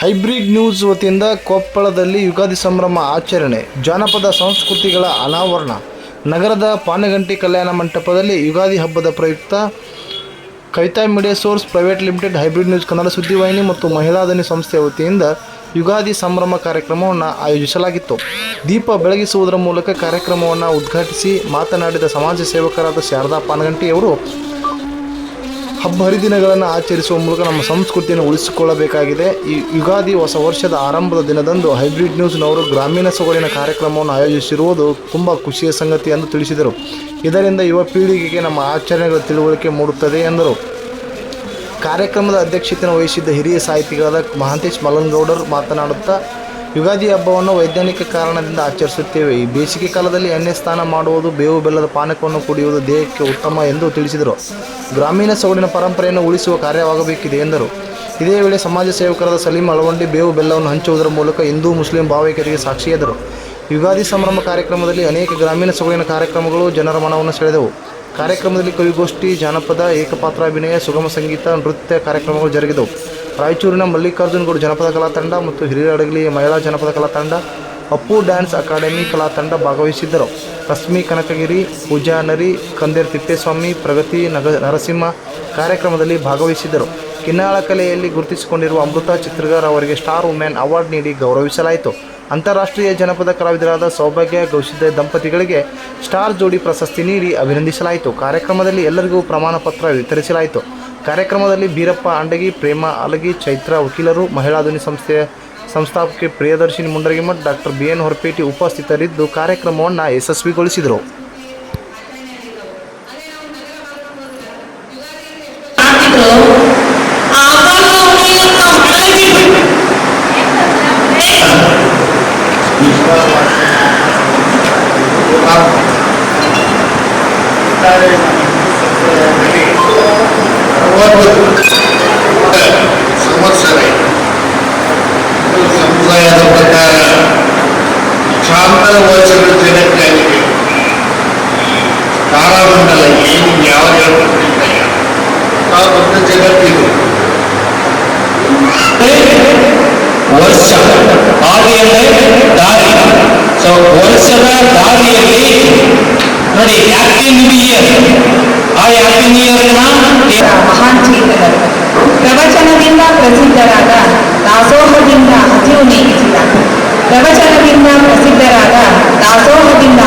Hybrid news ವತಿಯಿಂದ ಕೊಪ್ಪಳದಲ್ಲಿ ಯುಗಾದಿ ಸಂಭ್ರಮ ಆಚರಣೆ, ಜಾನಪದ ಸಂಸ್ಕೃತಿಗಳ ಅನಾವರಣ. ನಗರದ ಪಾನಗಂಟಿ ಕಲ್ಯಾಣ ಮಂಟಪದಲ್ಲಿ ಯುಗಾದಿ ಹಬ್ಬದ ಪ್ರಯುಕ್ತ Kavita media source private limited, hybrid news Kannada ಸುದ್ದಿವಾಹಿನಿ ಮತ್ತು ಮಹಿಳಾ ಧ್ವನಿ ಸಂಸ್ಥೆಯ ವತಿಯಿಂದ ಯುಗಾದಿ ಸಂಭ್ರಮ ಕಾರ್ಯಕ್ರಮವನ್ನು ಆಯೋಜಿಸಲಾಗಿತ್ತು. ದೀಪ ಬೆಳಗಿಸುವುದರ ಮೂಲಕ ಕಾರ್ಯಕ್ರಮವನ್ನು ಉದ್ಘಾಟಿಸಿ ಮಾತನಾಡಿದ ಸಮಾಜ ಸೇವಕರಾದ ಶಾರದಾ ಪಾನಗಂಟಿಯವರು, ಹಬ್ಬ ಹರಿದಿನಗಳನ್ನು ಆಚರಿಸುವ ಮೂಲಕ ನಮ್ಮ ಸಂಸ್ಕೃತಿಯನ್ನು ಉಳಿಸಿಕೊಳ್ಳಬೇಕಾಗಿದೆ. ಈ ಯುಗಾದಿ ಹೊಸ ವರ್ಷದ ಆರಂಭದ ದಿನದಂದು ಹೈಬ್ರಿಡ್ ನ್ಯೂಸ್ನವರು ಗ್ರಾಮೀಣ ಸೊಗಡಿನ ಕಾರ್ಯಕ್ರಮವನ್ನು ಆಯೋಜಿಸಿರುವುದು ತುಂಬ ಖುಷಿಯ ಸಂಗತಿ ಎಂದು ತಿಳಿಸಿದರು. ಇದರಿಂದ ಯುವ ಪೀಳಿಗೆಗೆ ನಮ್ಮ ಆಚರಣೆಗಳ ತಿಳುವಳಿಕೆ ಮೂಡುತ್ತದೆ ಎಂದರು. ಕಾರ್ಯಕ್ರಮದ ಅಧ್ಯಕ್ಷತೆಯನ್ನು ವಹಿಸಿದ್ದ ಹಿರಿಯ ಸಾಹಿತಿಗಳಾದ ಮಹಾಂತೇಶ್ ಮಲ್ಲನಗೌಡರು ಮಾತನಾಡುತ್ತಾ, ಯುಗಾದಿ ಹಬ್ಬವನ್ನು ವೈಜ್ಞಾನಿಕ ಕಾರಣದಿಂದ ಆಚರಿಸುತ್ತೇವೆ. ಈ ಬೇಸಿಗೆ ಕಾಲದಲ್ಲಿ ಎಣ್ಣೆ ಸ್ನಾನ ಮಾಡುವುದು, ಬೇವು ಬೆಲ್ಲದ ಪಾನಕವನ್ನು ಕುಡಿಯುವುದು ದೇಹಕ್ಕೆ ಉತ್ತಮ ಎಂದು ತಿಳಿಸಿದರು. ಗ್ರಾಮೀಣ ಸೊಗಡಿನ ಪರಂಪರೆಯನ್ನು ಉಳಿಸುವ ಕಾರ್ಯವಾಗಬೇಕಿದೆ ಎಂದರು. ಇದೇ ವೇಳೆ ಸಮಾಜ ಸೇವಕರಾದ ಸಲೀಂ ಅಳವಂಡಿ ಬೇವು ಬೆಲ್ಲವನ್ನು ಹಂಚುವುದರ ಮೂಲಕ ಹಿಂದೂ ಮುಸ್ಲಿಂ ಭಾವೈಕ್ಯತೆಗೆ ಸಾಕ್ಷಿಯಾದರು. ಯುಗಾದಿ ಸಂಭ್ರಮ ಕಾರ್ಯಕ್ರಮದಲ್ಲಿ ಅನೇಕ ಗ್ರಾಮೀಣ ಸೊಗಡಿನ ಕಾರ್ಯಕ್ರಮಗಳು ಜನರ ಮನವನ್ನು ಸೆಳೆದವು. ಕಾರ್ಯಕ್ರಮದಲ್ಲಿ ಕವಿಗೋಷ್ಠಿ, ಜಾನಪದ, ಏಕಪಾತ್ರಾಭಿನಯ, ಸುಗಮ ಸಂಗೀತ, ನೃತ್ಯ ಕಾರ್ಯಕ್ರಮಗಳು ಜರುಗಿದವು. ರಾಯಚೂರಿನ ಮಲ್ಲಿಕಾರ್ಜುನ ಗೌಡ ಜನಪದ ಕಲಾ ತಂಡ ಮತ್ತು ಹಿರಿಯಡಗಲಿಯ ಮಹಿಳಾ ಜನಪದ ಕಲಾ ತಂಡ, ಅಪ್ಪು ಡ್ಯಾನ್ಸ್ ಅಕಾಡೆಮಿ ಕಲಾ ತಂಡ ಭಾಗವಹಿಸಿದ್ದರು. ರಶ್ಮಿ ಕನಕಗಿರಿ, ಪೂಜಾ ನರಿ, ಕಂದೇರ್ ತಿಪ್ಪೇಸ್ವಾಮಿ, ಪ್ರಗತಿ ನರಸಿಂಹ ಕಾರ್ಯಕ್ರಮದಲ್ಲಿ ಭಾಗವಹಿಸಿದ್ದರು. ಕಿನ್ನಾಳ ಕಲೆಯಲ್ಲಿ ಗುರುತಿಸಿಕೊಂಡಿರುವ ಅಮೃತ ಚಿತ್ರಗಾರ್ ಅವರಿಗೆ ಸ್ಟಾರ್ ವುಮೆನ್ ಅವಾರ್ಡ್ ನೀಡಿ ಗೌರವಿಸಲಾಯಿತು. ಅಂತಾರಾಷ್ಟ್ರೀಯ ಜನಪದ ಕಲಾವಿದರಾದ ಸೌಭಾಗ್ಯ ಗೌಶಿದ್ದ ದಂಪತಿಗಳಿಗೆ ಸ್ಟಾರ್ ಜೋಡಿ ಪ್ರಶಸ್ತಿ ನೀಡಿ ಅಭಿನಂದಿಸಲಾಯಿತು. ಕಾರ್ಯಕ್ರಮದಲ್ಲಿ ಎಲ್ಲರಿಗೂ ಪ್ರಮಾಣ ಪತ್ರ ವಿತರಿಸಲಾಯಿತು. ಕಾರ್ಯಕ್ರಮದಲ್ಲಿ ಬೀರಪ್ಪ ಅಂಡಗಿ, ಪ್ರೇಮ ಅಲಗಿ, ಚೈತ್ರ ವಕೀಲರು, ಮಹಿಳಾ ಧ್ವನಿ ಸಂಸ್ಥೆಯ ಸಂಸ್ಥಾಪಕಿ ಪ್ರಿಯದರ್ಶಿನಿ ಮುಂಡರಗಿಮಠ್, ಡಾಕ್ಟರ್ BN ಹೊರಪೇಟಿ ಉಪಸ್ಥಿತರಿದ್ದು ಕಾರ್ಯಕ್ರಮವನ್ನು ಯಶಸ್ವಿಗೊಳಿಸಿದರು. ಸಮುದಾಯದ ಪ್ರಕಾರ ಶಾಂತರ ವರ್ಷದ ಜನಕ್ಕಾಗಿ ತಾರಾಮಂಡಲ ಏನು ಯಾವ ಹೇಳ್ಕೊಟ್ಟಿಲ್ಲ, ಆ ದೊಡ್ಡ ಜಗತ್ತಿದು ವರ್ಷ ಹಾದಿಯಲ್ಲೇ ದಾರಿ. ಸೊ ವರ್ಷದ ದಾರಿಯಲ್ಲಿ ನೋಡಿ, ಹ್ಯಾಪಿ ನ್ಯೂ ಇಯರ್. ಆ ಹ್ಯಾಪಿ ನ್ಯೂ ಇಯರ್ ಮಹಾನ್ ಚೇತನರು ಪ್ರವಚನದಿಂದ ಪ್ರಸಿದ್ಧರಾದ ದಾಸೋಹದಿಂದ ಹಸಿವು ನೀಗಿಸಿದ ಪ್ರವಚನದಿಂದ ಪ್ರಸಿದ್ಧರಾದ ದಾಸೋಹದಿಂದ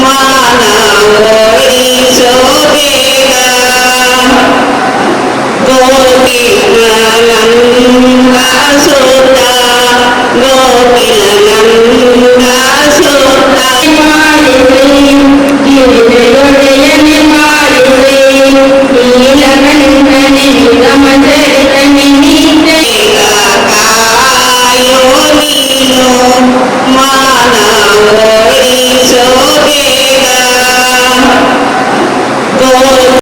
ಮಾನವ